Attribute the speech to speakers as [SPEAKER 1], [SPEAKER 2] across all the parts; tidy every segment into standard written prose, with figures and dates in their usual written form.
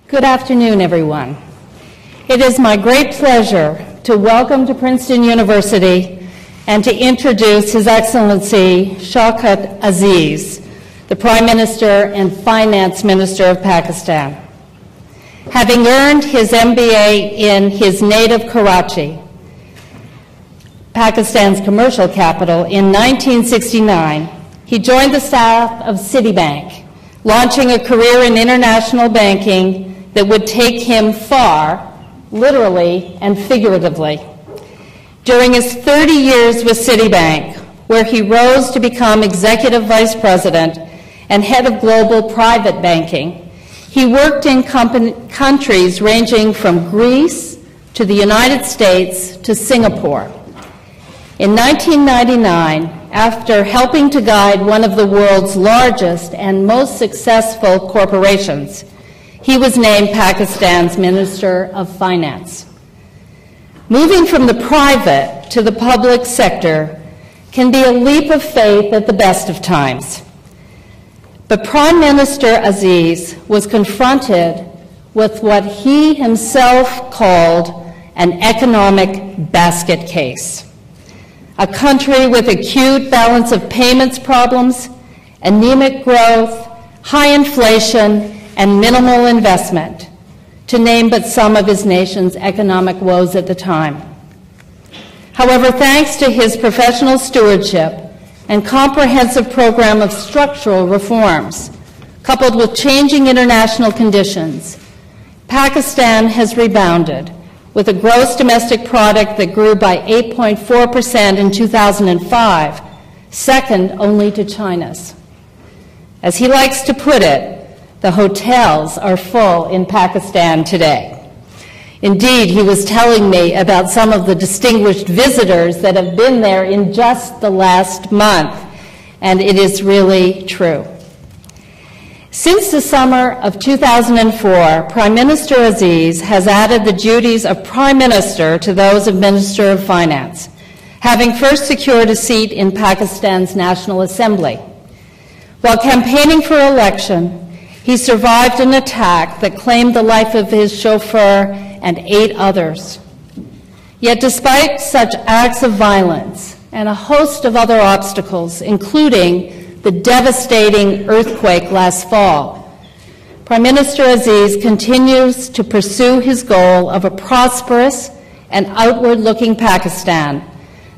[SPEAKER 1] Good afternoon, everyone. It is my great pleasure to welcome to Princeton University and to introduce His Excellency Shaukat Aziz, the Prime Minister and Finance Minister of Pakistan. Having earned his MBA in his native Karachi, Pakistan's commercial capital, in 1969, he joined the staff of Citibank, launching a career in international banking that would take him far, literally and figuratively. During his 30 years with Citibank, where he rose to become Executive Vice President and Head of Global Private Banking, he worked in countries ranging from Greece to the United States to Singapore. In 1999, after helping to guide one of the world's largest and most successful corporations, he was named Pakistan's Minister of Finance. Moving from the private to the public sector can be a leap of faith at the best of times. But Prime Minister Aziz was confronted with what he himself called an economic basket case. A country with acute balance of payments problems, anemic growth, high inflation, and minimal investment, to name but some of his nation's economic woes at the time. However, thanks to his professional stewardship and comprehensive program of structural reforms, coupled with changing international conditions, Pakistan has rebounded with a gross domestic product that grew by 8.4% in 2005, second only to China's. As he likes to put it, the hotels are full in Pakistan today. Indeed, he was telling me about some of the distinguished visitors that have been there in just the last month, and it is really true. Since the summer of 2004, Prime Minister Aziz has added the duties of Prime Minister to those of Minister of Finance, having first secured a seat in Pakistan's National Assembly. While campaigning for election, he survived an attack that claimed the life of his chauffeur and 8 others. Yet despite such acts of violence and a host of other obstacles, including the devastating earthquake last fall, Prime Minister Aziz continues to pursue his goal of a prosperous and outward-looking Pakistan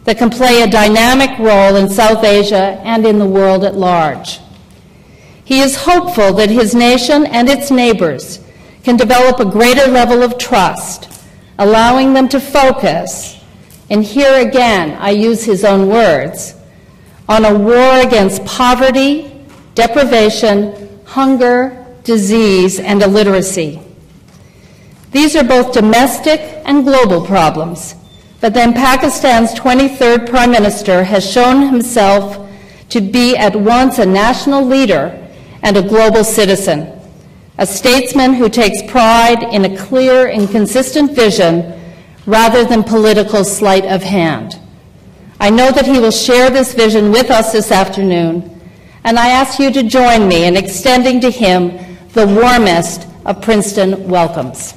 [SPEAKER 1] that can play a dynamic role in South Asia and in the world at large. He is hopeful that his nation and its neighbors can develop a greater level of trust, allowing them to focus, and here again I use his own words, on a war against poverty, deprivation, hunger, disease, and illiteracy. These are both domestic and global problems, but then Pakistan's 23rd Prime Minister has shown himself to be at once a national leader and a global citizen, a statesman who takes pride in a clear and consistent vision rather than political sleight of hand. I know that he will share this vision with us this afternoon, and I ask you to join me in extending to him the warmest of Princeton welcomes.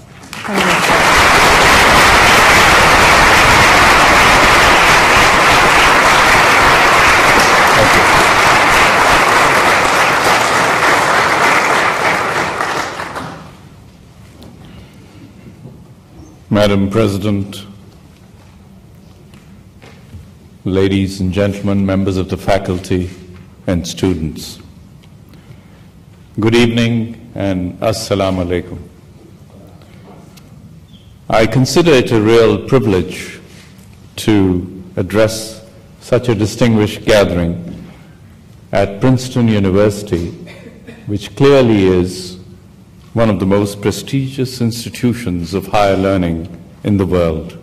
[SPEAKER 2] Madam President, ladies and gentlemen, members of the faculty and students, good evening and assalamu alaikum. I consider it a real privilege to address such a distinguished gathering at Princeton University, which clearly is one of the most prestigious institutions of higher learning in the world.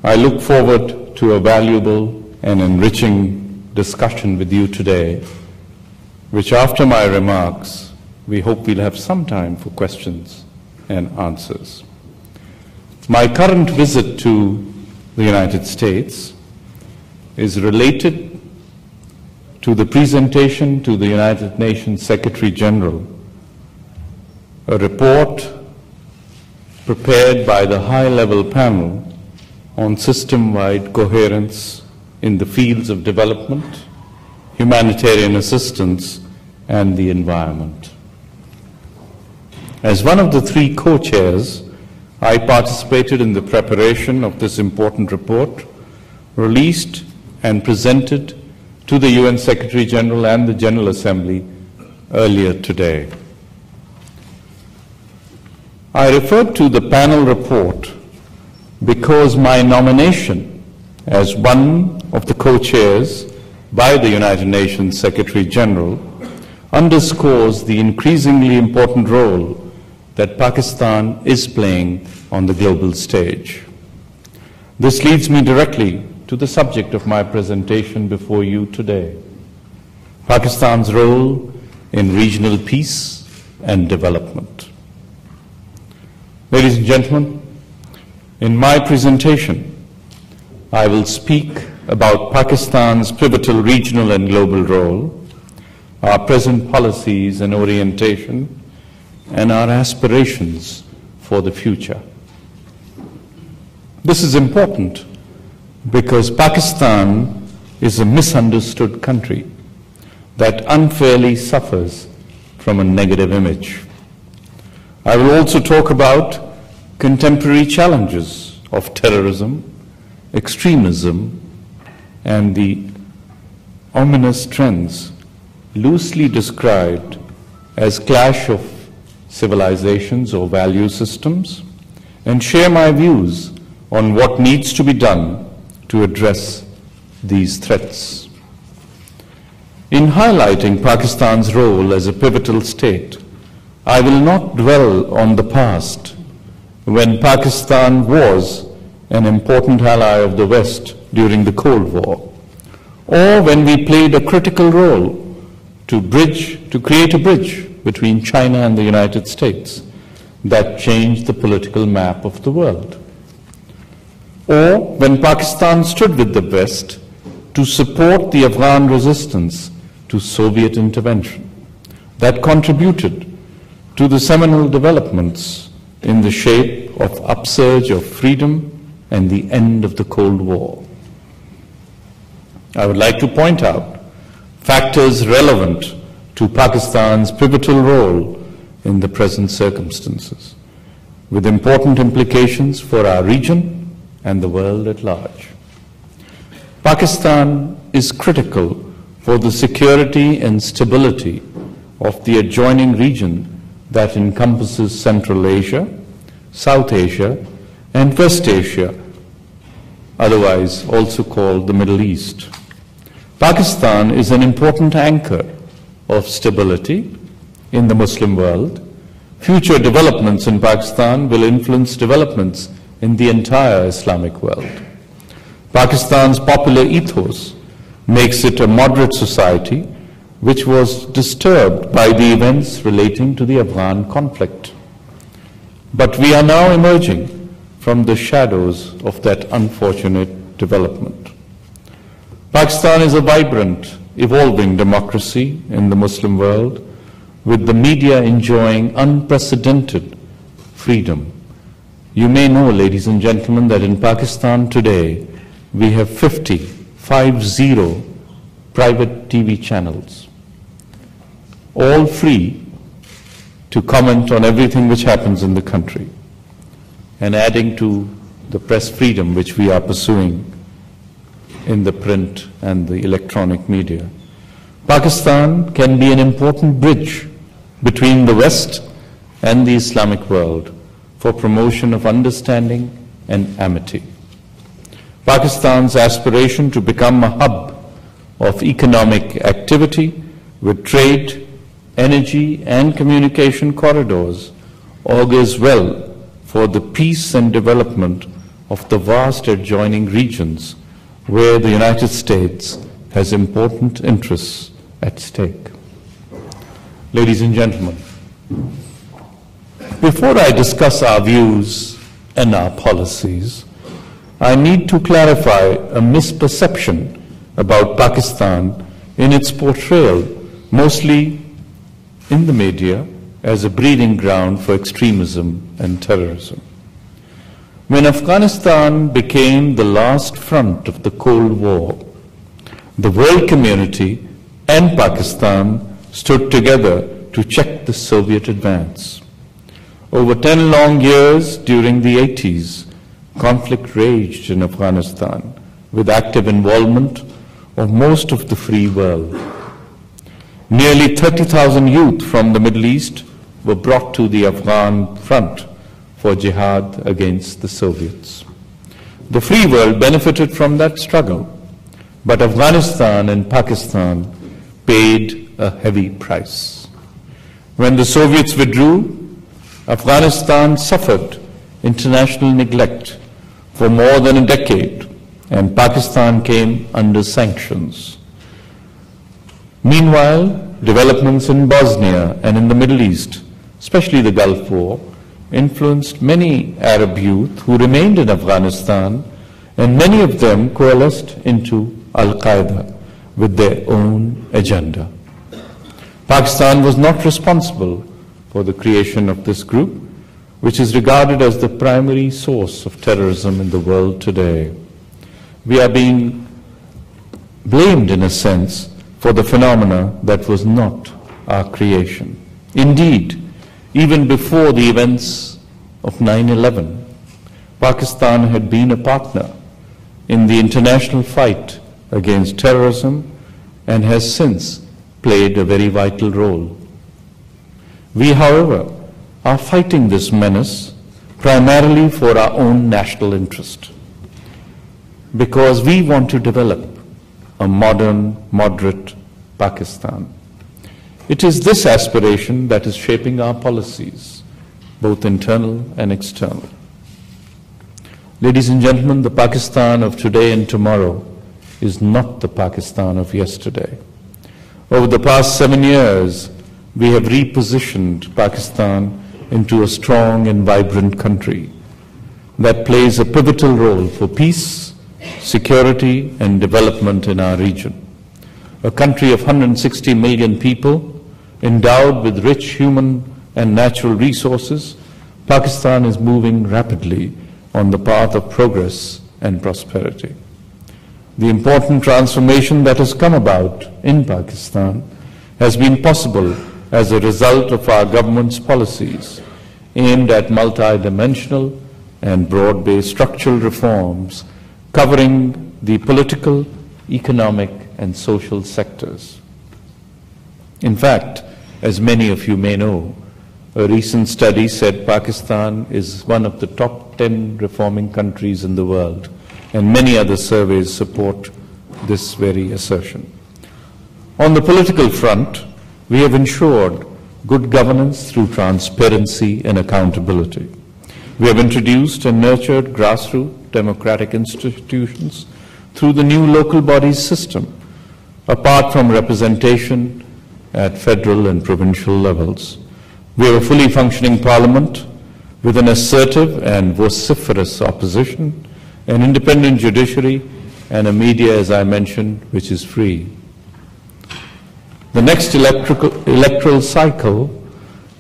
[SPEAKER 2] I look forward to a valuable and enriching discussion with you today, which after my remarks, we hope we'll have some time for questions and answers. My current visit to the United States is related to the presentation to the United Nations Secretary General a report prepared by the high-level panel on system-wide coherence in the fields of development, humanitarian assistance, and the environment. As one of the three co-chairs, I participated in the preparation of this important report, released and presented to the UN Secretary General and the General Assembly earlier today. I referred to the panel report because my nomination as one of the co-chairs by the United Nations Secretary General underscores the increasingly important role that Pakistan is playing on the global stage. This leads me directly to the subject of my presentation before you today: Pakistan's role in regional peace and development. Ladies and gentlemen, in my presentation, I will speak about Pakistan's pivotal regional and global role, our present policies and orientation, and our aspirations for the future. This is important because Pakistan is a misunderstood country that unfairly suffers from a negative image. I will also talk about contemporary challenges of terrorism, extremism, and the ominous trends loosely described as clash of civilizations or value systems, and share my views on what needs to be done to address these threats. In highlighting Pakistan's role as a pivotal state, I will not dwell on the past, when Pakistan was an important ally of the West during the Cold War, or when we played a critical role to create a bridge between China and the United States that changed the political map of the world, or when Pakistan stood with the West to support the Afghan resistance to Soviet intervention that contributed to the seminal developments in the shape of upsurge of freedom and the end of the Cold War. I would like to point out factors relevant to Pakistan's pivotal role in the present circumstances, with important implications for our region and the world at large. Pakistan is critical for the security and stability of the adjoining region that encompasses Central Asia, South Asia, and West Asia, otherwise also called the Middle East. Pakistan is an important anchor of stability in the Muslim world. Future developments in Pakistan will influence developments in the entire Islamic world. Pakistan's popular ethos makes it a moderate society which was disturbed by the events relating to the Afghan conflict. But we are now emerging from the shadows of that unfortunate development. Pakistan is a vibrant, evolving democracy in the Muslim world, with the media enjoying unprecedented freedom. You may know, ladies and gentlemen, that in Pakistan today we have 50 private TV channels, all free to comment on everything which happens in the country, and adding to the press freedom which we are pursuing in the print and the electronic media. Pakistan can be an important bridge between the West and the Islamic world for promotion of understanding and amity. Pakistan's aspiration to become a hub of economic activity with trade, energy, and communication corridors augurs well for the peace and development of the vast adjoining regions where the United States has important interests at stake. Ladies and gentlemen, before I discuss our views and our policies, I need to clarify a misperception about Pakistan in its portrayal, mostly in the media, as a breeding ground for extremism and terrorism. When Afghanistan became the last front of the Cold War, the world community and Pakistan stood together to check the Soviet advance. Over 10 long years during the 80s, conflict raged in Afghanistan with active involvement of most of the free world. Nearly 30,000 youth from the Middle East were brought to the Afghan front for jihad against the Soviets. The free world benefited from that struggle, but Afghanistan and Pakistan paid a heavy price. When the Soviets withdrew, Afghanistan suffered international neglect for more than a decade, and Pakistan came under sanctions. Meanwhile, developments in Bosnia and in the Middle East, especially the Gulf War, influenced many Arab youth who remained in Afghanistan, and many of them coalesced into Al-Qaeda with their own agenda. Pakistan was not responsible for the creation of this group, which is regarded as the primary source of terrorism in the world today. We are being blamed, in a sense, for the phenomena that was not our creation. Indeed, even before the events of 9/11, Pakistan had been a partner in the international fight against terrorism and has since played a very vital role. We, however, are fighting this menace primarily for our own national interest, because we want to develop a modern, moderate Pakistan. It is this aspiration that is shaping our policies, both internal and external. Ladies and gentlemen, the Pakistan of today and tomorrow is not the Pakistan of yesterday. Over the past 7 years, we have repositioned Pakistan into a strong and vibrant country that plays a pivotal role for peace, security, and development in our region. A country of 160 million people, endowed with rich human and natural resources, Pakistan is moving rapidly on the path of progress and prosperity. The important transformation that has come about in Pakistan has been possible as a result of our government's policies aimed at multidimensional and broad-based structural reforms covering the political, economic, and social sectors. In fact, as many of you may know, a recent study said Pakistan is one of the top 10 reforming countries in the world, and many other surveys support this very assertion. On the political front, we have ensured good governance through transparency and accountability. We have introduced and nurtured grassroots democratic institutions through the new local bodies system, apart from representation at federal and provincial levels. We have a fully functioning parliament with an assertive and vociferous opposition, an independent judiciary, and a media, as I mentioned, which is free. The next electoral cycle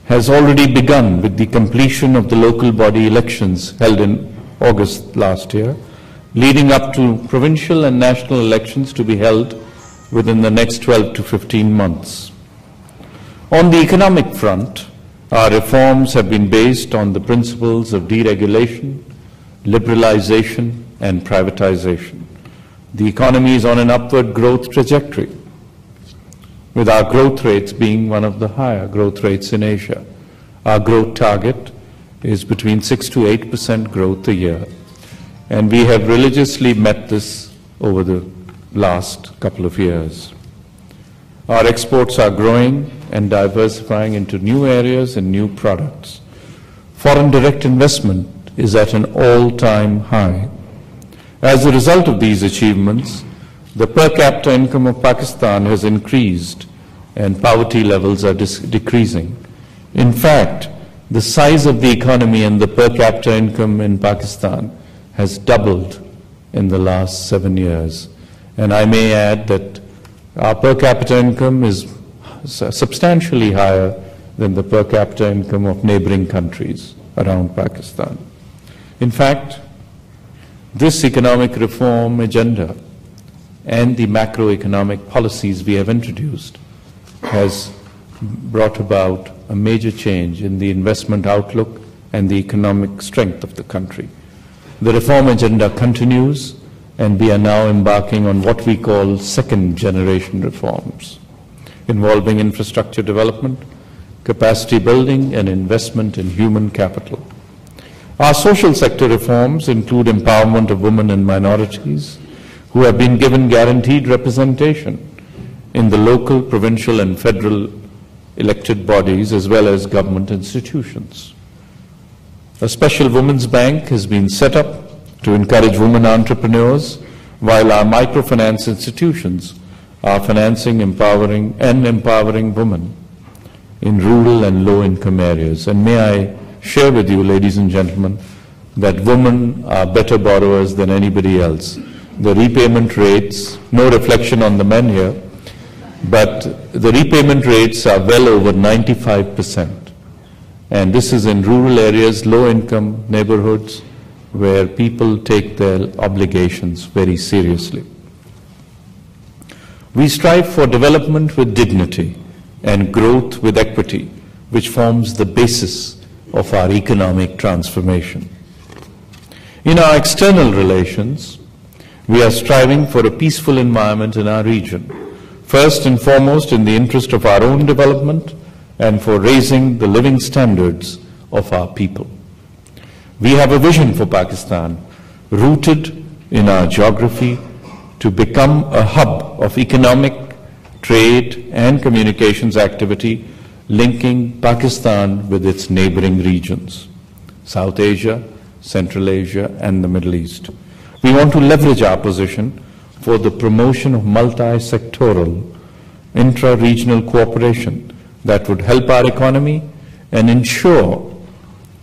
[SPEAKER 2] has already begun with the completion of the local body elections held in August last year, leading up to provincial and national elections to be held within the next 12 to 15 months. On the economic front, our reforms have been based on the principles of deregulation, liberalization, and privatization. The economy is on an upward growth trajectory, with our growth rates being one of the higher growth rates in Asia. Our growth target is between 6 to 8% growth a year, and we have religiously met this over the last couple of years. Our exports are growing and diversifying into new areas and new products. Foreign direct investment is at an all-time high. As a result of these achievements, the per capita income of Pakistan has increased and poverty levels are decreasing. In fact, the size of the economy and the per capita income in Pakistan has doubled in the last 7 years. And I may add that our per capita income is substantially higher than the per capita income of neighboring countries around Pakistan. In fact, this economic reform agenda and the macroeconomic policies we have introduced has brought about a major change in the investment outlook and the economic strength of the country. The reform agenda continues, and we are now embarking on what we call second-generation reforms, involving infrastructure development, capacity building, and investment in human capital. Our social sector reforms include empowerment of women and minorities who have been given guaranteed representation in the local, provincial, and federal elected bodies as well as government institutions. A special women's bank has been set up to encourage women entrepreneurs, while our microfinance institutions are financing, empowering women in rural and low-income areas. And may I share with you, ladies and gentlemen, that women are better borrowers than anybody else. The repayment rates, no reflection on the men here, but the repayment rates are well over 95%. And this is in rural areas, low-income neighborhoods, where people take their obligations very seriously. We strive for development with dignity and growth with equity, which forms the basis of our economic transformation. In our external relations, we are striving for a peaceful environment in our region, first and foremost in the interest of our own development and for raising the living standards of our people. We have a vision for Pakistan rooted in our geography to become a hub of economic, trade, and communications activity linking Pakistan with its neighboring regions, South Asia, Central Asia, and the Middle East. We want to leverage our position for the promotion of multi-sectoral, intra-regional cooperation that would help our economy and ensure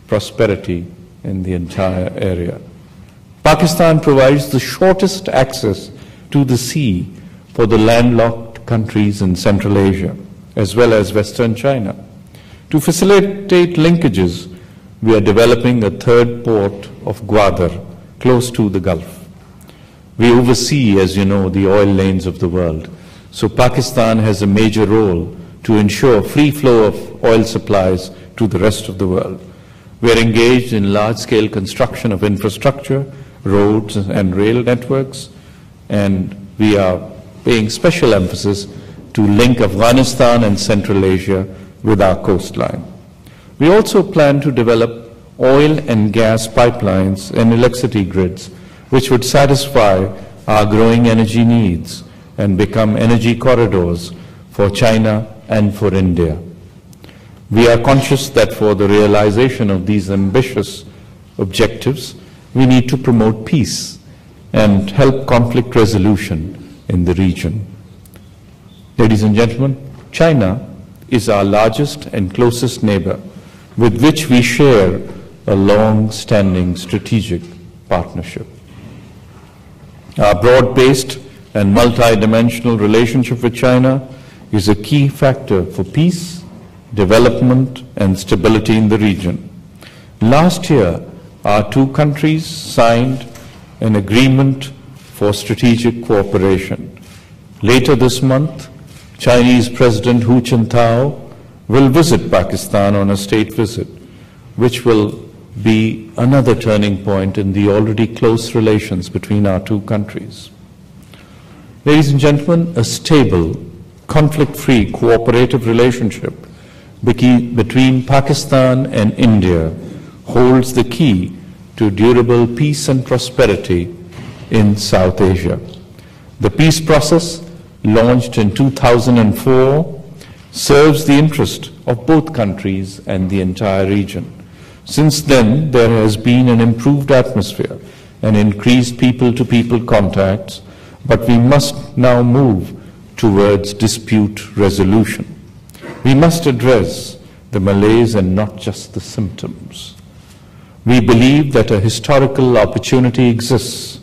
[SPEAKER 2] prosperity in the entire area. Pakistan provides the shortest access to the sea for the landlocked countries in Central Asia, as well as Western China. To facilitate linkages, we are developing a third port of Gwadar, close to the Gulf. We oversee, as you know, the oil lanes of the world. So Pakistan has a major role to ensure free flow of oil supplies to the rest of the world. We are engaged in large-scale construction of infrastructure, roads and rail networks, and we are paying special emphasis to link Afghanistan and Central Asia with our coastline. We also plan to develop oil and gas pipelines and electricity grids, which would satisfy our growing energy needs and become energy corridors for China and for India. We are conscious that for the realization of these ambitious objectives, we need to promote peace and help conflict resolution in the region. Ladies and gentlemen, China is our largest and closest neighbor, with which we share a long-standing strategic partnership. Our broad-based and multidimensional relationship with China is a key factor for peace, development, and stability in the region. Last year, our two countries signed an agreement for strategic cooperation. Later this month, Chinese President Hu Jintao will visit Pakistan on a state visit, which will be another turning point in the already close relations between our two countries. Ladies and gentlemen, a stable, conflict-free, cooperative relationship between Pakistan and India holds the key to durable peace and prosperity in South Asia. The peace process, launched in 2004, serves the interest of both countries and the entire region. Since then, there has been an improved atmosphere and increased people-to-people contacts, but we must now move towards dispute resolution. We must address the malaise and not just the symptoms. We believe that a historical opportunity exists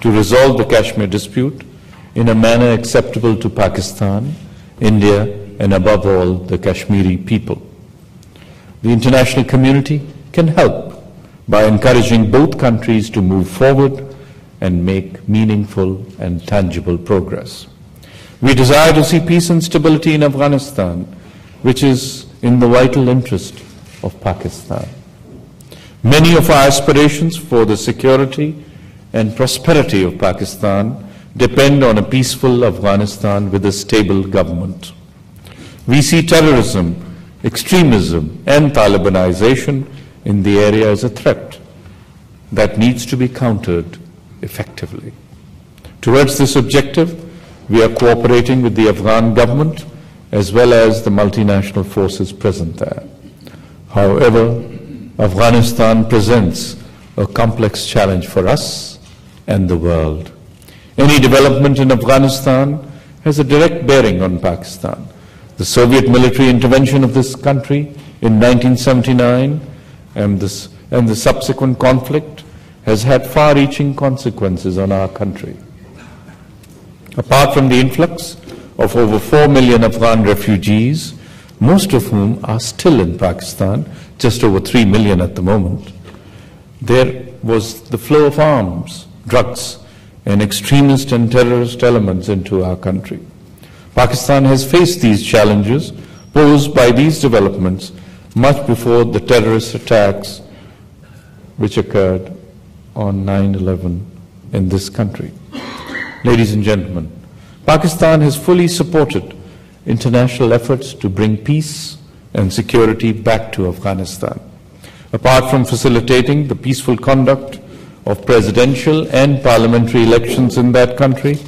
[SPEAKER 2] to resolve the Kashmir dispute in a manner acceptable to Pakistan, India, and above all, the Kashmiri people. The international community can help by encouraging both countries to move forward and make meaningful and tangible progress. We desire to see peace and stability in Afghanistan, which is in the vital interest of Pakistan. Many of our aspirations for the security and prosperity of Pakistan depend on a peaceful Afghanistan with a stable government. We see terrorism, extremism, and Talibanization in the area as a threat that needs to be countered effectively. Towards this objective, we are cooperating with the Afghan government as well as the multinational forces present there. However, Afghanistan presents a complex challenge for us and the world. Any development in Afghanistan has a direct bearing on Pakistan. The Soviet military intervention of this country in 1979 and the subsequent conflict has had far-reaching consequences on our country. Apart from the influx of over 4 million Afghan refugees, most of whom are still in Pakistan, just over 3 million at the moment, there was the flow of arms, drugs, and extremist and terrorist elements into our country. Pakistan has faced these challenges posed by these developments much before the terrorist attacks which occurred on 9/11 in this country. Ladies and gentlemen, Pakistan has fully supported international efforts to bring peace and security back to Afghanistan. Apart from facilitating the peaceful conduct of presidential and parliamentary elections in that country,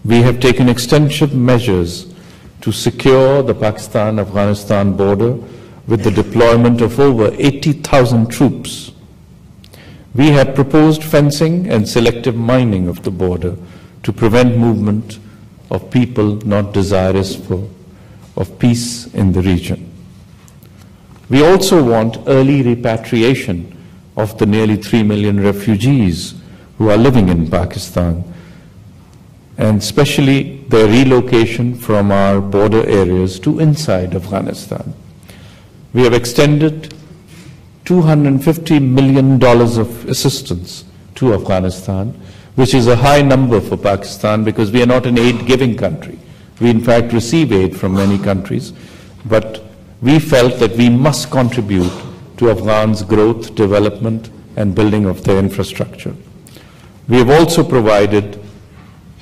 [SPEAKER 2] we have taken extensive measures to secure the Pakistan-Afghanistan border with the deployment of over 80,000 troops. We have proposed fencing and selective mining of the border to prevent movement of people not desirous of peace in the region. We also want early repatriation of the nearly 3 million refugees who are living in Pakistan, and especially their relocation from our border areas to inside Afghanistan. We have extended $250 million of assistance to Afghanistan, which is a high number for Pakistan because we are not an aid-giving country. We in fact receive aid from many countries, but we felt that we must contribute to Afghans' growth, development, and building of their infrastructure. We have also provided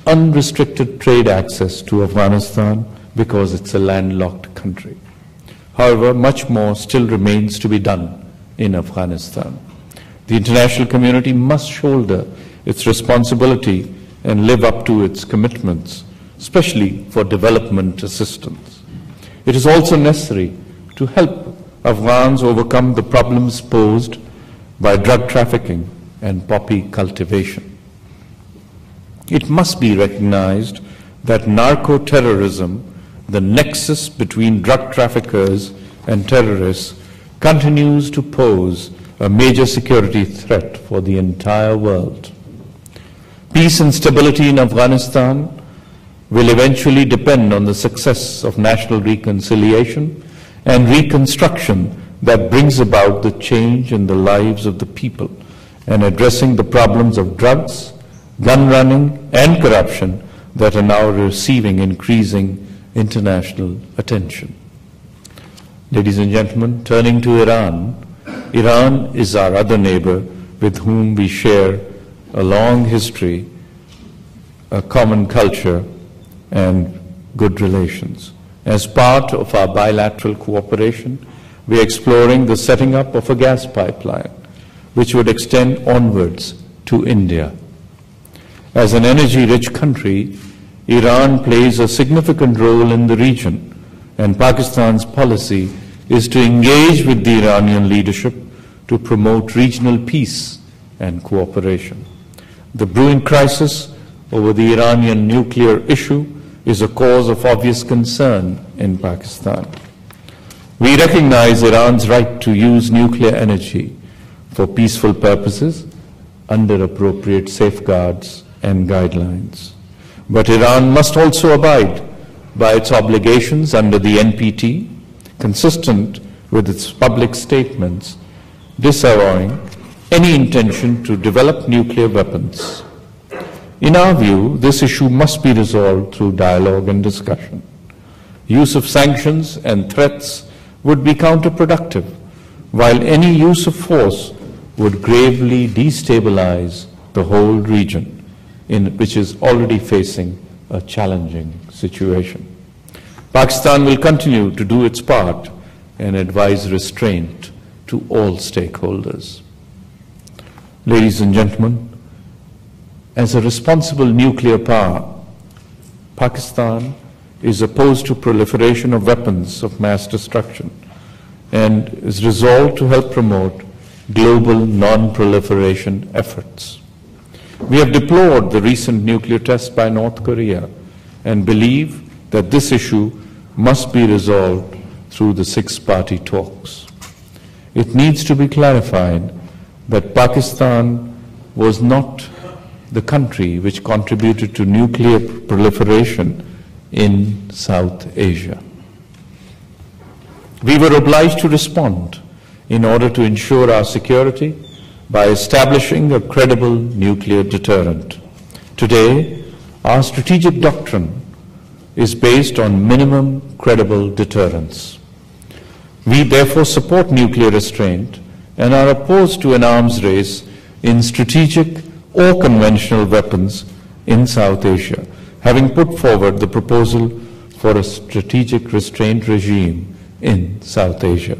[SPEAKER 2] unrestricted trade access to Afghanistan because it's a landlocked country. However, much more still remains to be done in Afghanistan. The international community must shoulder its responsibility and live up to its commitments, especially for development assistance. It is also necessary to help Afghans overcome the problems posed by drug trafficking and poppy cultivation. It must be recognized that narco-terrorism, the nexus between drug traffickers and terrorists, continues to pose a major security threat for the entire world. Peace and stability in Afghanistan will eventually depend on the success of national reconciliation and reconstruction that brings about the change in the lives of the people and addressing the problems of drugs, gun running, and corruption that are now receiving increasing international attention. Ladies and gentlemen, turning to Iran, Iran is our other neighbor with whom we share a long history, a common culture, and good relations. As part of our bilateral cooperation, we are exploring the setting up of a gas pipeline, which would extend onwards to India. As an energy-rich country, Iran plays a significant role in the region, and Pakistan's policy is to engage with the Iranian leadership to promote regional peace and cooperation. The brewing crisis over the Iranian nuclear issue is a cause of obvious concern in Pakistan. We recognize Iran's right to use nuclear energy for peaceful purposes under appropriate safeguards and guidelines. But Iran must also abide by its obligations under the NPT, consistent with its public statements disavowing any intention to develop nuclear weapons. In our view, this issue must be resolved through dialogue and discussion. Use of sanctions and threats would be counterproductive, while any use of force would gravely destabilize the whole region, which is already facing a challenging situation. Pakistan will continue to do its part and advise restraint to all stakeholders. Ladies and gentlemen, as a responsible nuclear power, Pakistan is opposed to proliferation of weapons of mass destruction and is resolved to help promote global non-proliferation efforts. We have deplored the recent nuclear test by North Korea and believe that this issue must be resolved through the six-party talks. It needs to be clarified that Pakistan was not the country which contributed to nuclear proliferation in South Asia. We were obliged to respond in order to ensure our security by establishing a credible nuclear deterrent. Today, our strategic doctrine is based on minimum credible deterrence. We therefore support nuclear restraint and are opposed to an arms race in strategic or conventional weapons in South Asia, having put forward the proposal for a strategic restraint regime in South Asia.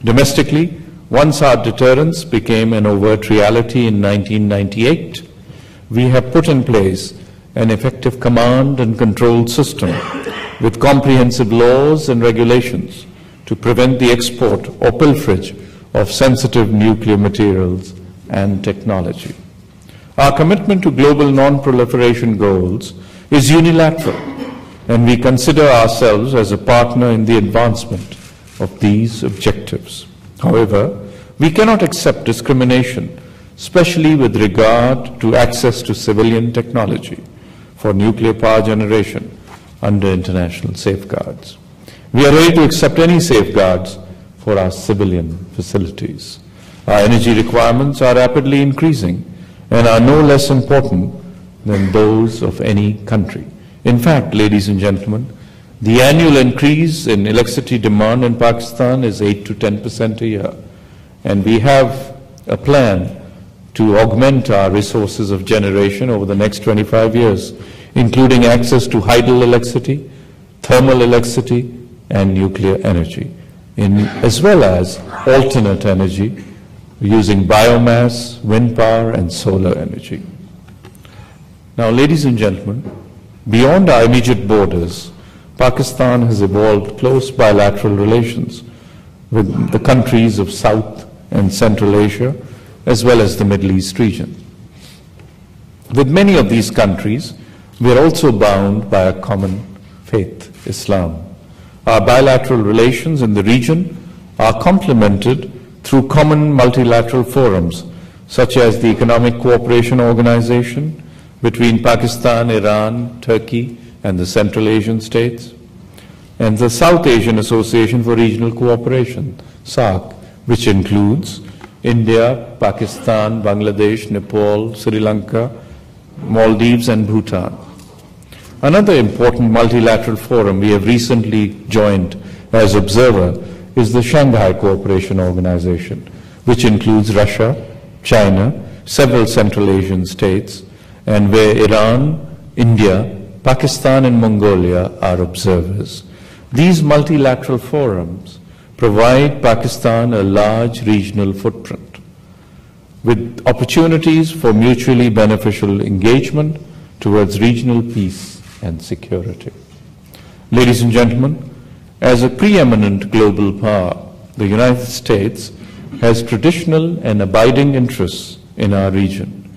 [SPEAKER 2] Domestically, once our deterrence became an overt reality in 1998, we have put in place an effective command and control system with comprehensive laws and regulations to prevent the export or pilferage of sensitive nuclear materials and technology. Our commitment to global non-proliferation goals is unilateral, and we consider ourselves as a partner in the advancement of these objectives. However, we cannot accept discrimination, especially with regard to access to civilian technology for nuclear power generation under international safeguards. We are ready to accept any safeguards for our civilian facilities. Our energy requirements are rapidly increasing and are no less important than those of any country. In fact, ladies and gentlemen, the annual increase in electricity demand in Pakistan is 8 to 10% a year, and we have a plan to augment our resources of generation over the next 25 years, including access to hydel electricity, thermal electricity, and nuclear energy, as well as alternate energy using biomass, wind power, and solar energy. Now, ladies and gentlemen, beyond our immediate borders, Pakistan has evolved close bilateral relations with the countries of South and Central Asia, as well as the Middle East region. With many of these countries, we are also bound by a common faith, Islam. Our bilateral relations in the region are complemented through common multilateral forums, such as the Economic Cooperation Organization between Pakistan, Iran, Turkey, and the Central Asian states, and the South Asian Association for Regional Cooperation, SAARC, which includes India, Pakistan, Bangladesh, Nepal, Sri Lanka, Maldives, and Bhutan. Another important multilateral forum we have recently joined as observer is the Shanghai Cooperation Organization, which includes Russia, China, several Central Asian states, and where Iran, India, Pakistan, and Mongolia are observers. These multilateral forums provide Pakistan a large regional footprint, with opportunities for mutually beneficial engagement towards regional peace and security. Ladies and gentlemen, as a preeminent global power, the United States has traditional and abiding interests in our region.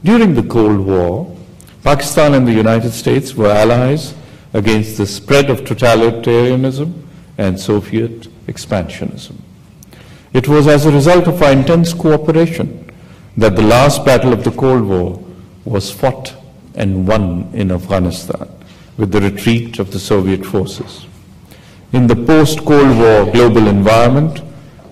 [SPEAKER 2] During the Cold War, Pakistan and the United States were allies against the spread of totalitarianism and Soviet expansionism. It was as a result of our intense cooperation that the last battle of the Cold War was fought and won in Afghanistan with the retreat of the Soviet forces. In the post-Cold War global environment,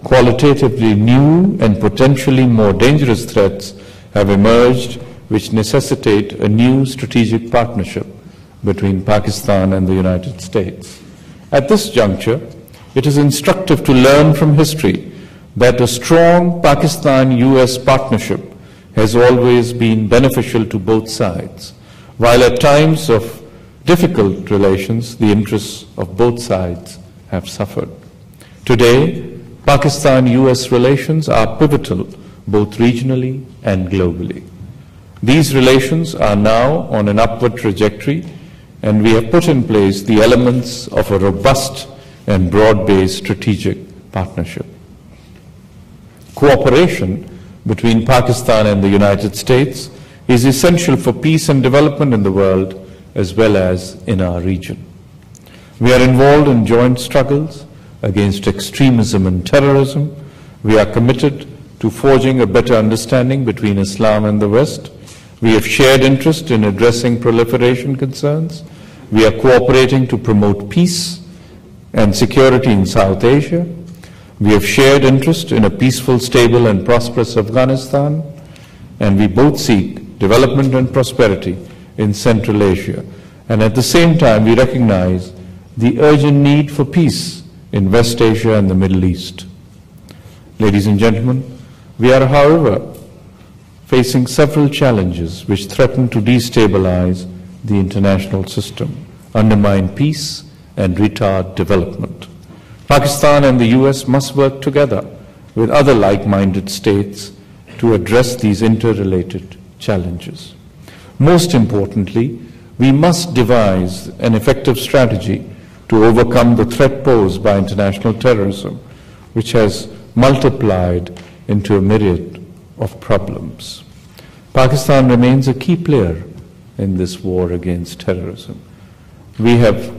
[SPEAKER 2] qualitatively new and potentially more dangerous threats have emerged which necessitate a new strategic partnership between Pakistan and the United States. At this juncture, it is instructive to learn from history that a strong Pakistan-US partnership has always been beneficial to both sides, while at times of difficult relations, the interests of both sides have suffered. Today, Pakistan-US relations are pivotal both regionally and globally. These relations are now on an upward trajectory, and we have put in place the elements of a robust and broad-based strategic partnership. Cooperation between Pakistan and the United States is essential for peace and development in the world as well as in our region. We are involved in joint struggles against extremism and terrorism. We are committed to forging a better understanding between Islam and the West. We have shared interest in addressing proliferation concerns. We are cooperating to promote peace and security in South Asia. We have shared interest in a peaceful, stable, and prosperous Afghanistan, and we both seek development and prosperity in Central Asia. And at the same time, we recognize the urgent need for peace in West Asia and the Middle East. Ladies and gentlemen, we are, however, facing several challenges which threaten to destabilize the international system, undermine peace, and retard development. Pakistan and the US must work together with other like-minded states to address these interrelated challenges. Most importantly, we must devise an effective strategy to overcome the threat posed by international terrorism, which has multiplied into a myriad of problems. Pakistan remains a key player in this war against terrorism. We have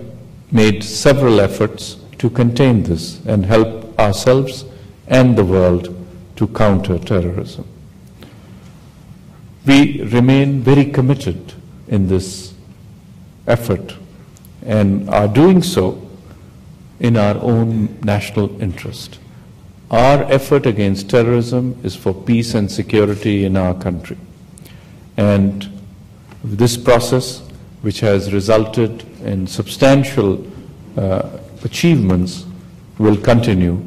[SPEAKER 2] made several efforts to contain this and help ourselves and the world to counter terrorism. We remain very committed in this effort and are doing so in our own national interest. Our effort against terrorism is for peace and security in our country. And this process, which has resulted in substantial achievements, will continue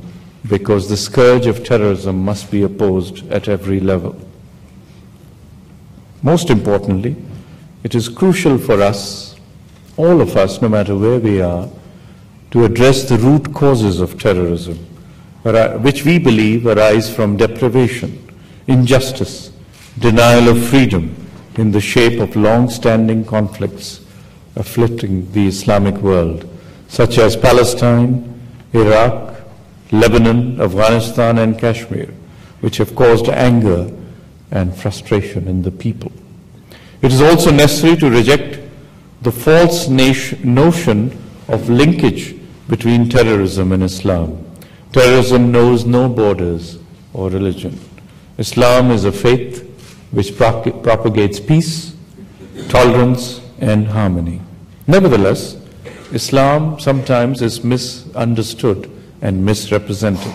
[SPEAKER 2] because the scourge of terrorism must be opposed at every level. Most importantly, it is crucial for us, all of us, no matter where we are, to address the root causes of terrorism, which we believe arise from deprivation, injustice, denial of freedom in the shape of long-standing conflicts afflicting the Islamic world, such as Palestine, Iraq, Lebanon, Afghanistan, and Kashmir, which have caused anger and frustration in the people. It is also necessary to reject the false notion of linkage between terrorism and Islam. Terrorism knows no borders or religion. Islam is a faith which propagates peace, tolerance, and harmony. Nevertheless, Islam sometimes is misunderstood and misrepresented,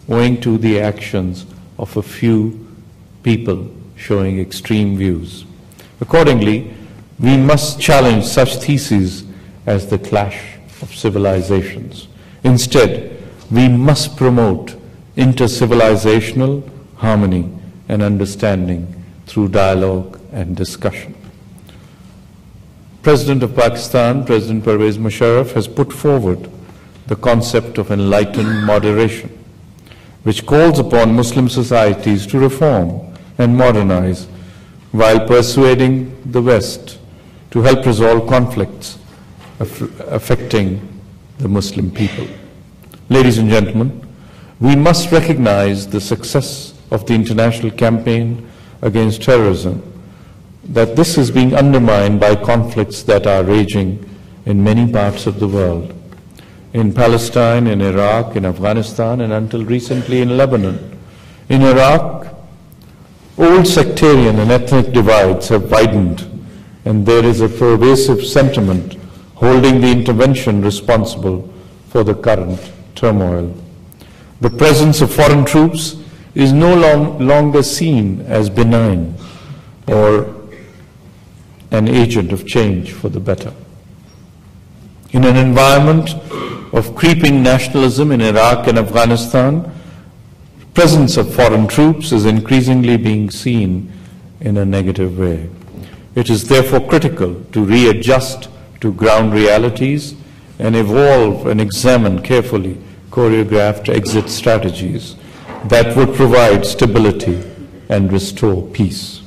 [SPEAKER 2] owing to the actions of a few people showing extreme views. Accordingly, we must challenge such theses as the clash of civilizations. Instead, we must promote inter-civilizational harmony and understanding through dialogue and discussion. President of Pakistan, President Pervez Musharraf, has put forward the concept of enlightened moderation, which calls upon Muslim societies to reform and modernize while persuading the West to help resolve conflicts affecting the Muslim people. Ladies and gentlemen, we must recognize the success of the international campaign against terrorism, that this is being undermined by conflicts that are raging in many parts of the world. In Palestine, in Iraq, in Afghanistan, and until recently in Lebanon. In Iraq, old sectarian and ethnic divides have widened, and there is a pervasive sentiment holding the intervention responsible for the current turmoil. The presence of foreign troops is no longer seen as benign or an agent of change for the better. In an environment of creeping nationalism in Iraq and Afghanistan, the presence of foreign troops is increasingly being seen in a negative way. It is therefore critical to readjust to ground realities and evolve and examine carefully choreographed exit strategies that would provide stability and restore peace.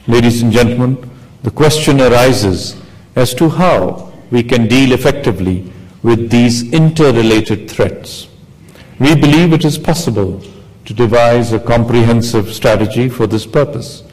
[SPEAKER 2] Ladies and gentlemen, the question arises as to how we can deal effectively with these interrelated threats. We believe it is possible to devise a comprehensive strategy for this purpose.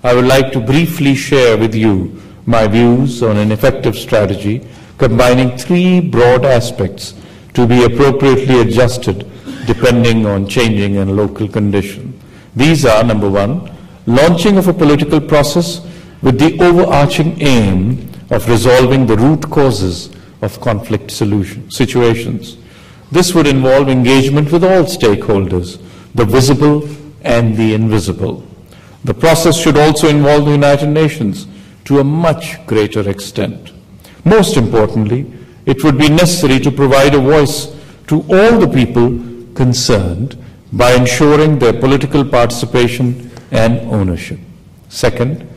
[SPEAKER 2] I would like to briefly share with you my views on an effective strategy combining three broad aspects to be appropriately adjusted depending on changing and local conditions. These are, number one, launching of a political process with the overarching aim of resolving the root causes of conflict situations. This would involve engagement with all stakeholders, the visible and the invisible. The process should also involve the United Nations to a much greater extent. Most importantly, it would be necessary to provide a voice to all the people concerned by ensuring their political participation and ownership. Second,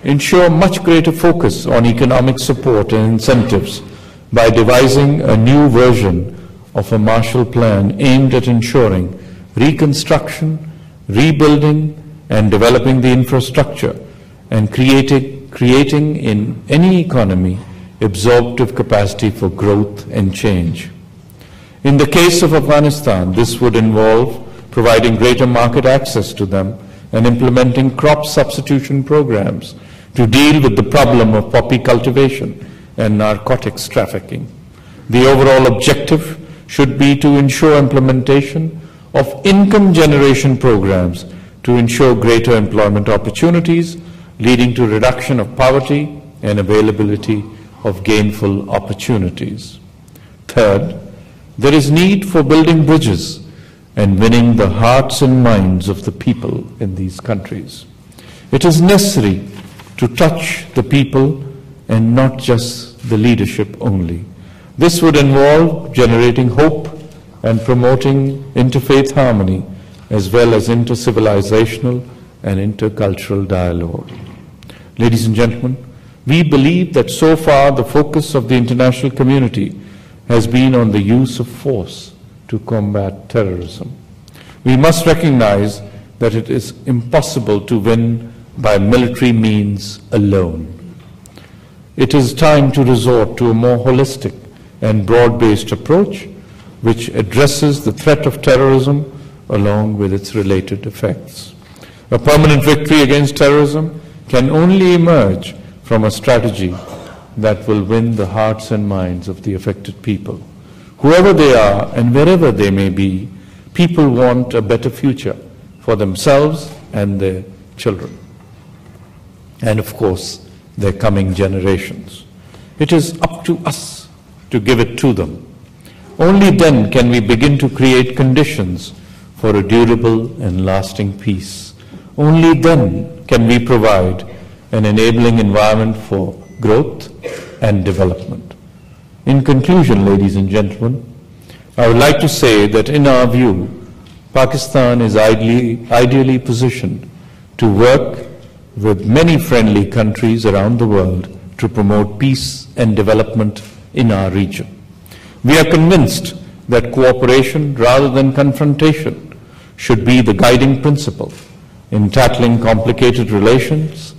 [SPEAKER 2] ensure much greater focus on economic support and incentives by devising a new version of a Marshall Plan aimed at ensuring reconstruction, rebuilding, and developing the infrastructure and creating in any economy absorptive capacity for growth and change. In the case of Afghanistan, this would involve providing greater market access to them and implementing crop substitution programs to deal with the problem of poppy cultivation and narcotics trafficking. The overall objective should be to ensure implementation of income generation programs to ensure greater employment opportunities, leading to reduction of poverty and availability of gainful opportunities. Third, there is need for building bridges and winning the hearts and minds of the people in these countries. It is necessary to touch the people and not just the leadership only. This would involve generating hope and promoting interfaith harmony as well as intercivilizational and intercultural dialogue. Ladies and gentlemen, we believe that so far the focus of the international community has been on the use of force to combat terrorism. We must recognize that it is impossible to win by military means alone. It is time to resort to a more holistic and broad-based approach which addresses the threat of terrorism along with its related effects. A permanent victory against terrorism can only emerge from a strategy that will win the hearts and minds of the affected people. Whoever they are and wherever they may be, people want a better future for themselves and their children, and of course, their coming generations. It is up to us to give it to them. Only then can we begin to create conditions for a durable and lasting peace. Only then can we provide an enabling environment for growth and development. In conclusion, ladies and gentlemen, I would like to say that in our view, Pakistan is ideally positioned to work with many friendly countries around the world to promote peace and development in our region. We are convinced that cooperation rather than confrontation should be the guiding principle in tackling complicated relations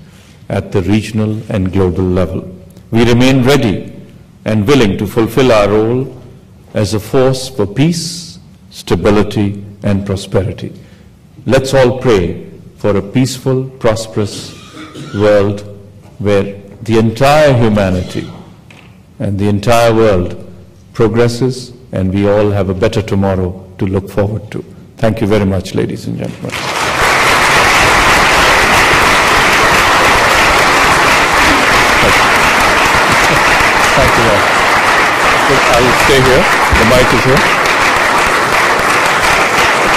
[SPEAKER 2] at the regional and global level. We remain ready and willing to fulfill our role as a force for peace, stability, and prosperity. Let's all pray for a peaceful, prosperous world where the entire humanity and the entire world progresses and we all have a better tomorrow to look forward to. Thank you very much, ladies and gentlemen. Thank you all. I'll stay here. The mic is here.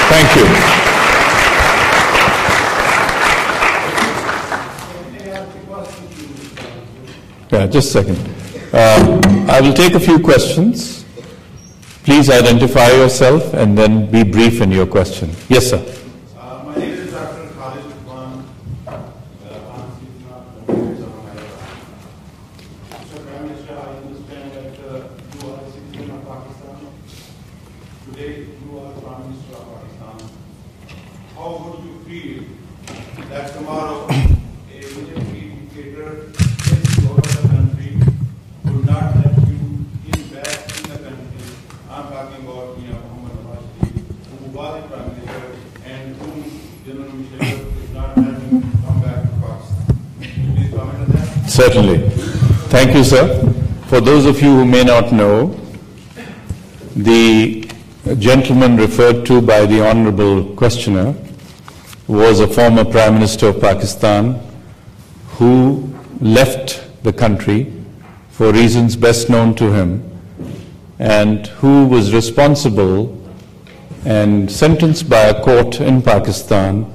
[SPEAKER 2] Thank you. Yeah, just a second. I will take a few questions. Please identify yourself and then be brief in your question. Yes, sir.
[SPEAKER 3] My name is Dr. Khalid Khan. Mr. Prime Minister, I understand that you are a citizen of Pakistan. Today, you are the Prime Minister of Pakistan. How would you feel that tomorrow a military dictator takes you out of the country, would not let you in back in the country? I'm talking about Muhammad Nawaz, who was the Prime Minister and whom General Musharraf is not letting come back to Pakistan. Can you please comment on that?
[SPEAKER 2] Certainly. Thank you, sir. For those of you who may not know, the gentleman referred to by the honorable questioner was a former Prime Minister of Pakistan who left the country for reasons best known to him, and who was responsible and sentenced by a court in Pakistan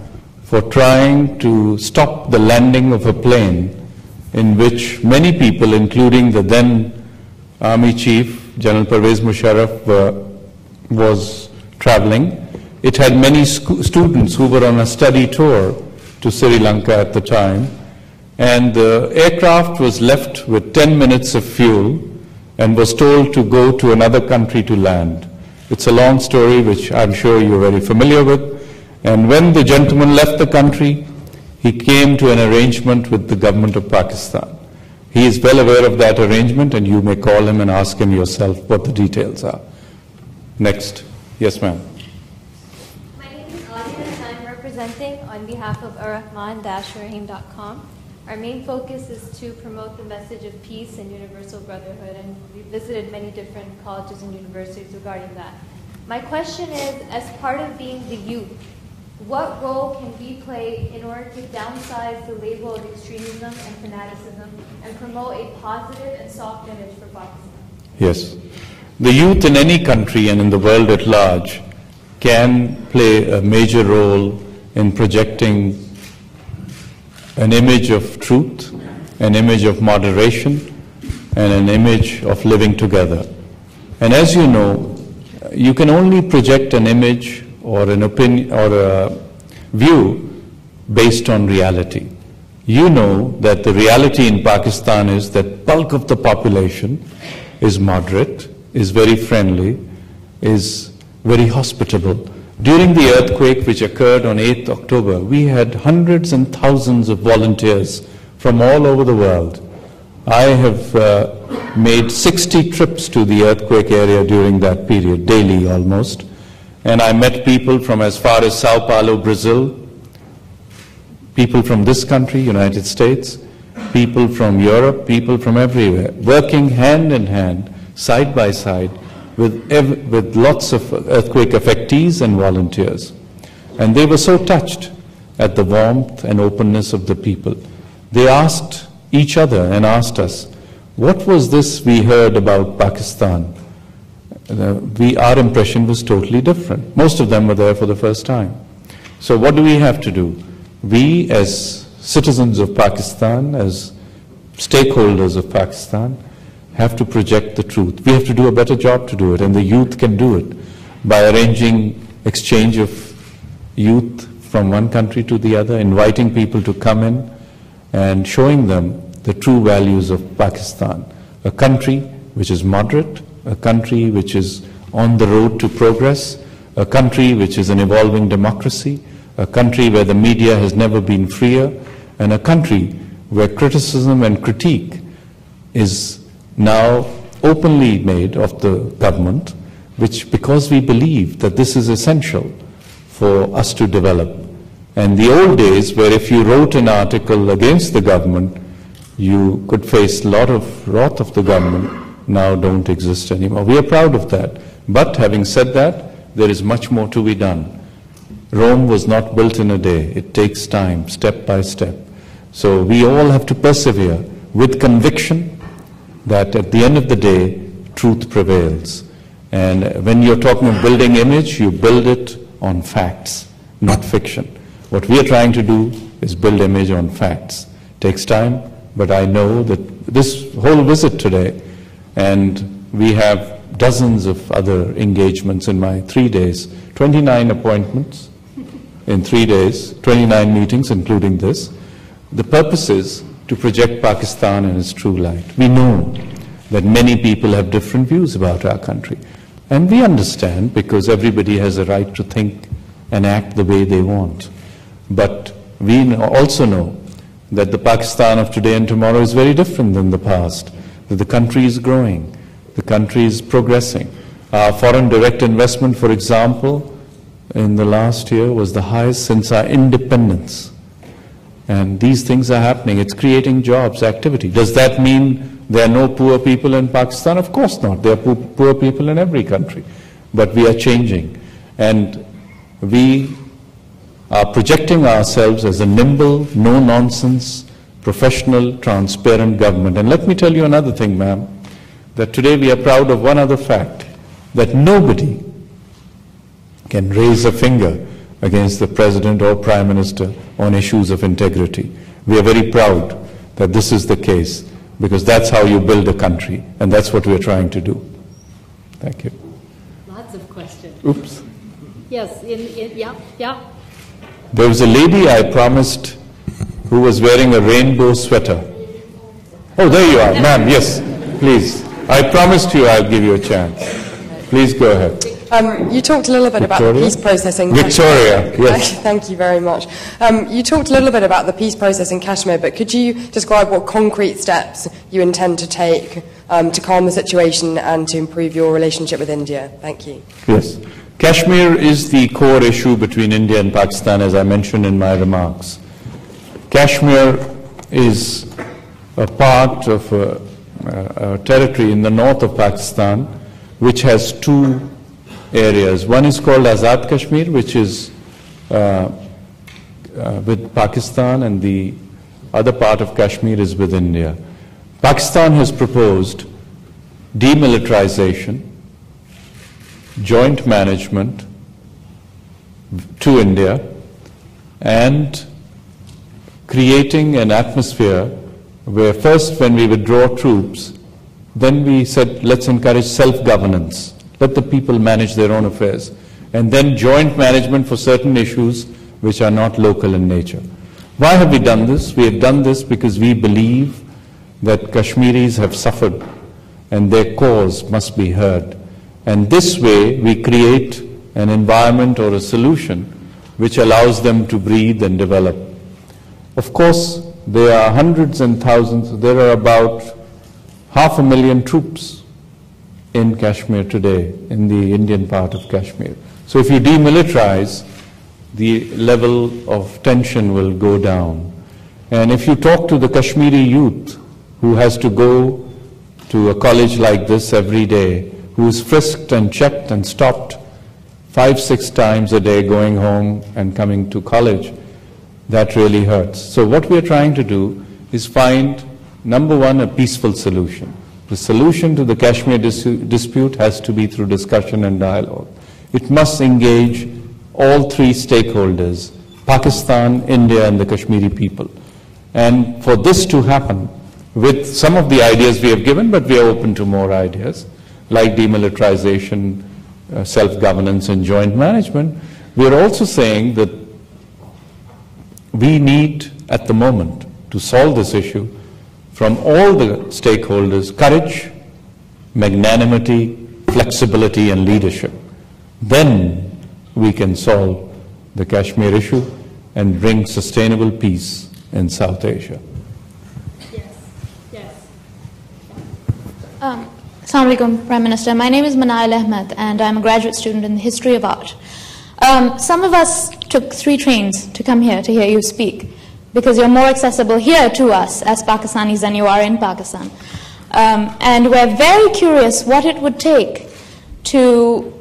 [SPEAKER 2] for trying to stop the landing of a plane in which many people, including the then Army Chief, General Pervez Musharraf, was traveling. It had many students who were on a study tour to Sri Lanka at the time, and the aircraft was left with 10 minutes of fuel and was told to go to another country to land. It's a long story which I'm sure you're very familiar with. And when the gentleman left the country, he came to an arrangement with the government of Pakistan. He is well aware of that arrangement, and you may call him and ask him yourself what the details are. Next. Yes, ma'am.
[SPEAKER 4] My name is Aziz, and I'm representing on behalf of arrahman-rahim.com. Our main focus is to promote the message of peace and universal brotherhood, and we've visited many different colleges and universities regarding that. My question is, as part of being the youth, what role can we play in order to downsize the label of extremism and fanaticism and promote a positive and soft image for Pakistan?
[SPEAKER 2] Yes. The youth in any country and in the world at large can play a major role in projecting an image of truth, an image of moderation, and an image of living together. And as you know, you can only project an image or an opinion or a view based on reality. You know that the reality in Pakistan is that bulk of the population is moderate, is very friendly, is very hospitable. During the earthquake which occurred on 8th October, we had hundreds and thousands of volunteers from all over the world. I have made 60 trips to the earthquake area during that period, daily almost. And I met people from as far as Sao Paulo, Brazil, people from this country, United States, people from Europe, people from everywhere, working hand in hand, side by side, with lots of earthquake affectees and volunteers. And they were so touched at the warmth and openness of the people. They asked each other and asked us, what was this we heard about Pakistan? Our impression was totally different. Most of them were there for the first time. So what do we have to do? We, as citizens of Pakistan, as stakeholders of Pakistan, have to project the truth. We have to do a better job to do it, and the youth can do it by arranging exchange of youth from one country to the other, inviting people to come in and showing them the true values of Pakistan, a country which is moderate, a country which is on the road to progress, a country which is an evolving democracy, a country where the media has never been freer, and a country where criticism and critique is now openly made of the government, which because we believe that this is essential for us to develop. And the old days where if you wrote an article against the government, you could face a lot of wrath of the government, now don't exist anymore. We are proud of that. But having said that, there is much more to be done. Rome was not built in a day. It takes time, step by step. So we all have to persevere with conviction that at the end of the day, truth prevails. And when you're talking of building image, you build it on facts, not fiction. What we are trying to do is build image on facts. Takes time, but I know that this whole visit today, and we have dozens of other engagements in my 3 days, 29 appointments in 3 days, 29 meetings including this. The purpose is to project Pakistan in its true light. We know that many people have different views about our country. And we understand, because everybody has a right to think and act the way they want. But we also know that the Pakistan of today and tomorrow is very different than the past, that the country is growing, the country is progressing. Our foreign direct investment, for example, in the last year was the highest since our independence. And these things are happening. It's creating jobs, activity. Does that mean there are no poor people in Pakistan? Of course not. There are poor people in every country. But we are changing. And we are projecting ourselves as a nimble, no-nonsense, professional, transparent government. And let me tell you another thing, ma'am, that today we are proud of one other fact, that nobody can raise a finger against the President or Prime Minister on issues of integrity. We are very proud that this is the case, because that's how you build a country, and that's what we're trying to do. Thank you.
[SPEAKER 1] Lots of questions.
[SPEAKER 2] Oops.
[SPEAKER 1] Yes, yeah.
[SPEAKER 2] There was a lady I promised who was wearing a rainbow sweater. Oh, there you are, ma'am, yes, please. I promised you I'll give you a chance. Please go ahead.
[SPEAKER 5] You talked a little bit about the peace process in Kashmir.
[SPEAKER 2] Victoria, yes.
[SPEAKER 5] Thank you very much. You talked a little bit about the peace process in Kashmir, but could you describe what concrete steps you intend to take to calm the situation and to improve your relationship with India? Thank you.
[SPEAKER 2] Yes. Kashmir is the core issue between India and Pakistan, as I mentioned in my remarks. Kashmir is a part of a territory in the north of Pakistan, which has two areas. One is called Azad Kashmir, which is with Pakistan, and the other part of Kashmir is with India. Pakistan has proposed demilitarization, joint management to India, and creating an atmosphere where first, when we withdraw troops, then we said, let's encourage self-governance. Let the people manage their own affairs. And then joint management for certain issues which are not local in nature. Why have we done this? We have done this because we believe that Kashmiris have suffered and their cause must be heard. And this way we create an environment or a solution which allows them to breathe and develop. Of course, there are hundreds and thousands, there are about 500,000 troops in Kashmir today, in the Indian part of Kashmir. So if you demilitarize, the level of tension will go down. And if you talk to the Kashmiri youth who has to go to a college like this every day, who is frisked and checked and stopped 5-6 times a day going home and coming to college, that really hurts. So what we are trying to do is find, number one, a peaceful solution. The solution to the Kashmir dispute has to be through discussion and dialogue. It must engage all three stakeholders, Pakistan, India, and the Kashmiri people. And for this to happen, with some of the ideas we have given, but we are open to more ideas, like demilitarization, self-governance, and joint management, we are also saying that we need, at the moment, to solve this issue, from all the stakeholders, courage, magnanimity, flexibility, and leadership. Then we can solve the Kashmir issue and bring sustainable peace in South Asia.
[SPEAKER 1] Yes.
[SPEAKER 6] Assalamu alaikum, Prime Minister. My name is Manal Ahmed, and I'm a graduate student in the history of art. Some of us took 3 trains to come here to hear you speak, because you're more accessible here to us as Pakistanis than you are in Pakistan. And we're very curious what it would take to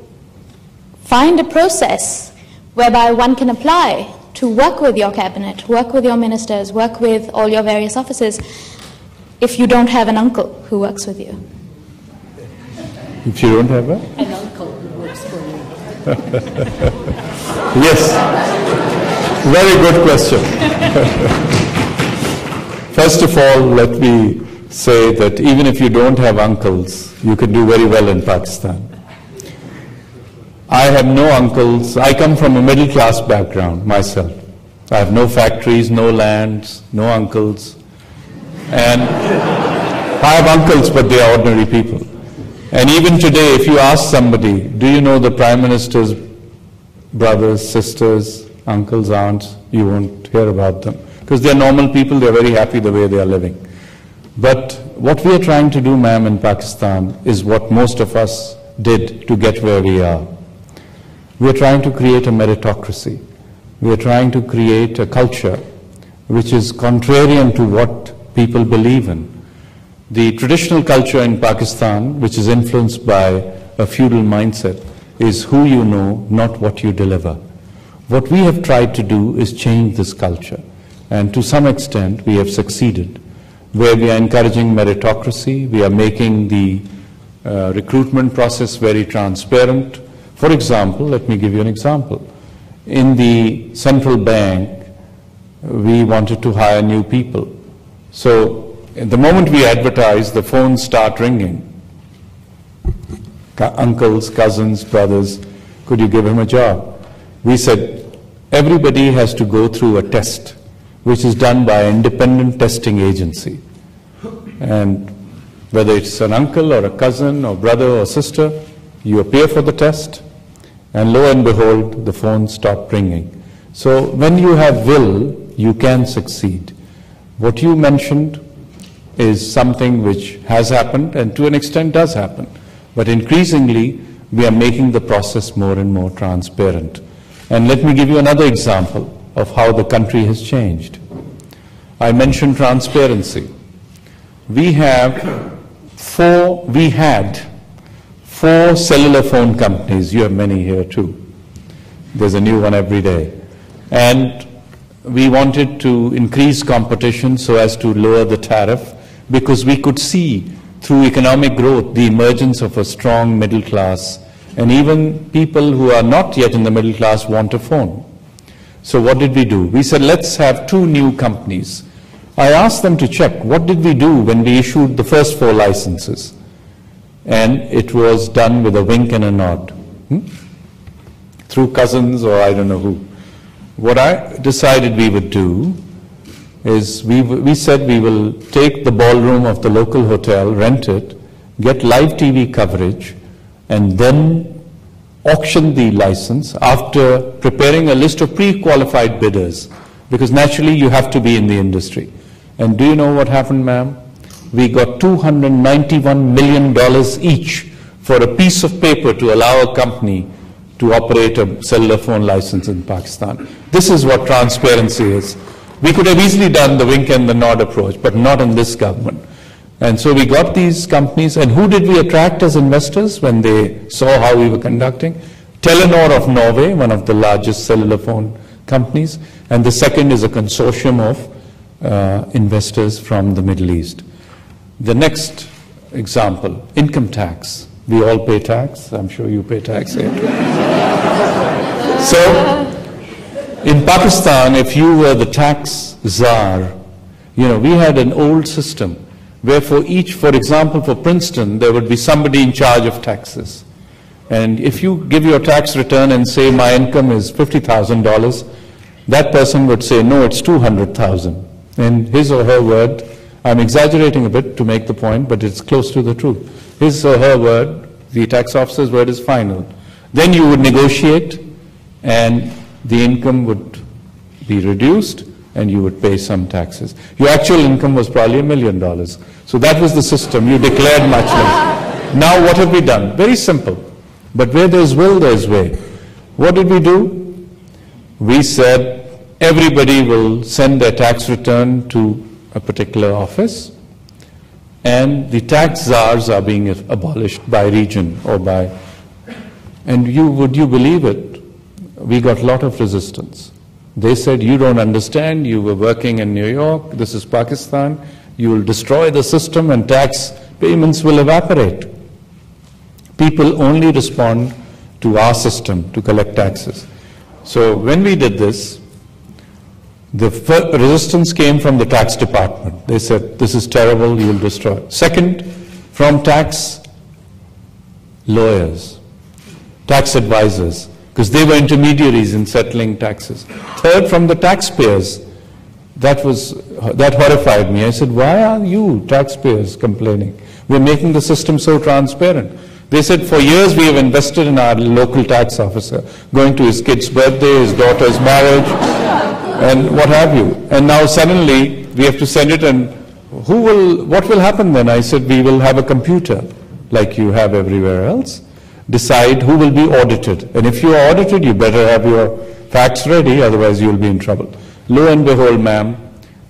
[SPEAKER 6] find a process whereby one can apply to work with your cabinet, work with your ministers, work with all your various offices, if you don't have an uncle who works with you.
[SPEAKER 2] If you don't have a?
[SPEAKER 1] An uncle who works for you.
[SPEAKER 2] Yes. Very good question. First of all, let me say that even if you don't have uncles, you can do very well in Pakistan. I have no uncles. I come from a middle class background myself. I have no factories, no lands, no uncles. And I have uncles, but they are ordinary people. And even today, if you ask somebody, do you know the Prime Minister's brothers, sisters, uncles, aunts, you won't hear about them. Because they're normal people, they're very happy the way they are living. But what we are trying to do, ma'am, in Pakistan is what most of us did to get where we are. We are trying to create a meritocracy. We are trying to create a culture which is contrarian to what people believe in. The traditional culture in Pakistan, which is influenced by a feudal mindset, is who you know, not what you deliver. What we have tried to do is change this culture. And to some extent, we have succeeded. Where we are encouraging meritocracy, we are making the recruitment process very transparent. For example, let me give you an example. In the central bank, we wanted to hire new people. So, the moment we advertise, the phones start ringing. Uncles, cousins, brothers, could you give him a job? We said, everybody has to go through a test, which is done by an independent testing agency. And whether it's an uncle or a cousin or brother or sister, you appear for the test, and lo and behold, the phones stop ringing. So when you have will, you can succeed. What you mentioned is something which has happened and to an extent does happen. But increasingly, we are making the process more and more transparent. And let me give you another example of how the country has changed. I mentioned transparency. We had four cellular phone companies. You have many here too. There's a new one every day. And we wanted to increase competition so as to lower the tariff, because we could see through economic growth the emergence of a strong middle class, and even people who are not yet in the middle class want a phone. So what did we do? We said, let's have two new companies. I asked them to check, what did we do when we issued the first 4 licenses? And it was done with a wink and a nod. Through cousins or I don't know who. What I decided we would do is we said we will take the ballroom of the local hotel, rent it, get live TV coverage, and then auction the license after preparing a list of pre-qualified bidders, because naturally you have to be in the industry. And do you know what happened, ma'am? We got $291 million each for a piece of paper to allow a company to operate a cellular phone license in Pakistan. This is what transparency is. We could have easily done the wink and the nod approach, but not in this government. And so we got these companies, and who did we attract as investors when they saw how we were conducting? Telenor of Norway, one of the largest cellular phone companies, and the second is a consortium of investors from the Middle East. The next example, income tax. We all pay tax. I'm sure you pay tax here. So, in Pakistan, if you were the tax czar, we had an old system where for example, for Princeton, there would be somebody in charge of taxes. And if you give your tax return and say, my income is $50,000, that person would say, no, it's $200,000. And his or her word, I'm exaggerating a bit to make the point, but it's close to the truth. His or her word, the tax officer's word, is final. Then you would negotiate, and the income would be reduced, and you would pay some taxes. Your actual income was probably $1 million. So that was the system. You declared much less. Now what have we done? Very simple. But where there's will, there's way. What did we do? We said everybody will send their tax return to a particular office, and the tax czars are being abolished by region or by... And would you believe it? We got a lot of resistance. They said, you don't understand, you were working in New York, this is Pakistan, you will destroy the system and tax payments will evaporate. People only respond to our system to collect taxes. So when we did this, the resistance came from the tax department. They said, this is terrible, you will destroy it. Second, from tax lawyers, tax advisors, because they were intermediaries in settling taxes. Third, from the taxpayers. That horrified me. I said, why are you taxpayers complaining? We're making the system so transparent. They said, for years we have invested in our local tax officer, going to his kid's birthday, his daughter's marriage, and what have you. And now suddenly we have to send it, and what will happen then? I said, we will have a computer, like you have everywhere else, decide who will be audited. And if you are audited, you better have your facts ready, otherwise you will be in trouble. Lo and behold, ma'am,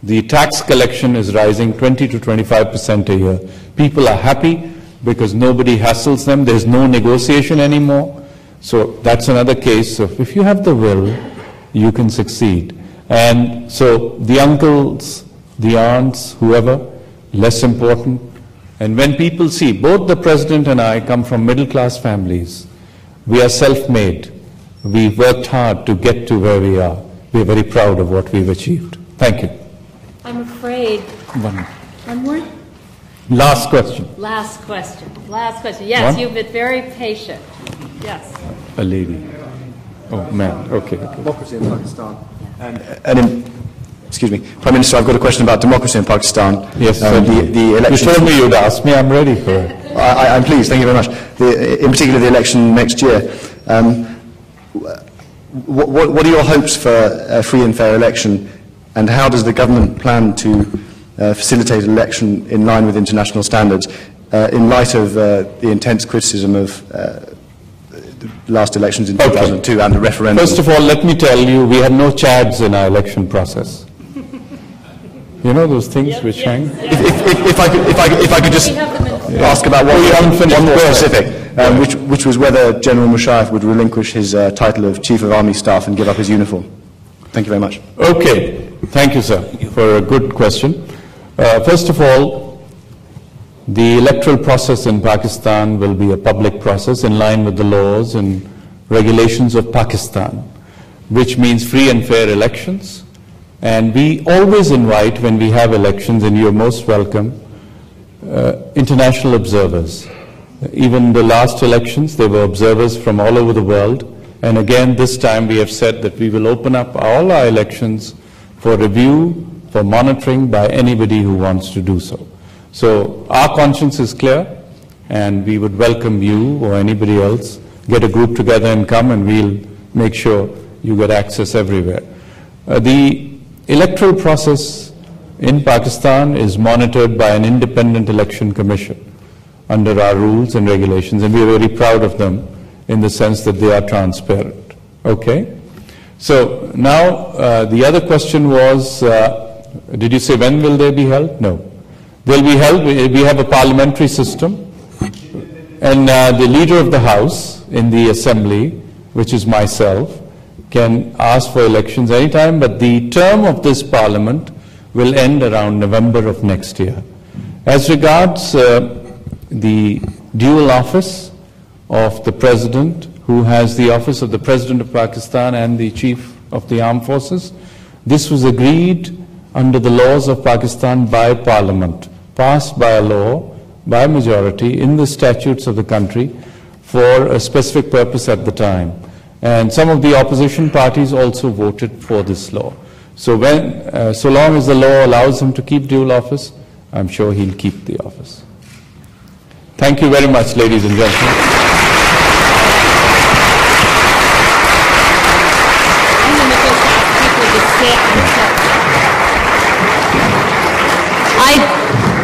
[SPEAKER 2] the tax collection is rising 20 to 25% a year. People are happy because nobody hassles them. There's no negotiation anymore. So that's another case of if you have the will, you can succeed. And so the uncles, the aunts, whoever, less important. And when people see, both the president and I come from middle-class families. We are self-made. We've worked hard to get to where we are. We're very proud of what we've achieved. Thank you.
[SPEAKER 1] I'm afraid. One more?
[SPEAKER 2] Last question.
[SPEAKER 1] Last question. Last question. Yes, you've been very patient. Yes.
[SPEAKER 2] A lady. Oh, man. Okay.
[SPEAKER 7] Democracy in Pakistan. Excuse me, Prime Minister, I've got a question about democracy in Pakistan.
[SPEAKER 2] Yes,
[SPEAKER 7] the election.
[SPEAKER 2] You told me you'd ask me. I'm ready for it.
[SPEAKER 7] I'm pleased. Thank you very much. In particular, the election next year. What are your hopes for a free and fair election, and how does the government plan to facilitate an election in line with international standards in light of the intense criticism of the last elections in 2002 and the referendum?
[SPEAKER 2] First of all, let me tell you, we have no chads in our election process. You know those things which hang?
[SPEAKER 7] If I could just ask about one more specific, which was whether General Musharraf would relinquish his title of Chief of Army Staff and give up his uniform. Thank you very much.
[SPEAKER 2] Okay. Thank you, sir, for a good question. First of all, the electoral process in Pakistan will be a public process in line with the laws and regulations of Pakistan, which means free and fair elections. And we always invite, when we have elections, and you're most welcome, international observers. Even the last elections, there were observers from all over the world. And again, this time we have said that we will open up all our elections for review, for monitoring by anybody who wants to do so. So our conscience is clear, and we would welcome you or anybody else. Get a group together and come, and we'll make sure you get access everywhere. The electoral process in Pakistan is monitored by an independent election commission under our rules and regulations, and we are very proud of them in the sense that they are transparent. Okay? So now the other question was, did you say when will they be held? No. They'll be held. We have a parliamentary system, and the leader of the House in the Assembly, which is myself, can ask for elections anytime, but the term of this Parliament will end around November of next year. As regards the dual office of the President, who has the office of the President of Pakistan and the Chief of the Armed Forces, this was agreed under the laws of Pakistan by Parliament, passed by a law, by majority, in the statutes of the country for a specific purpose at the time. And some of the opposition parties also voted for this law. So so long as the law allows him to keep dual office, I'm sure he'll keep the office. Thank you very much, ladies and gentlemen.
[SPEAKER 1] I'm going to just ask people to sit and sit.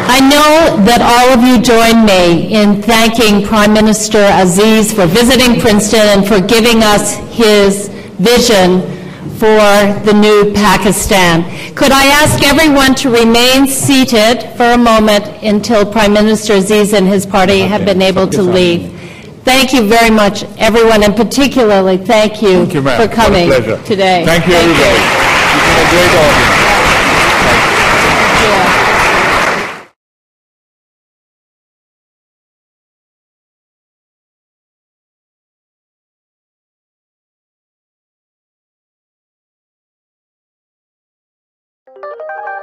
[SPEAKER 1] I know that all of you join me in thanking Prime Minister Aziz for visiting Princeton and for giving us his vision for the new Pakistan. Could I ask everyone to remain seated for a moment until Prime Minister Aziz and his party have been able to leave? Thank you very much, everyone, and particularly thank you for coming today.
[SPEAKER 2] Thank you, everybody. You've been a great audience.
[SPEAKER 4] you.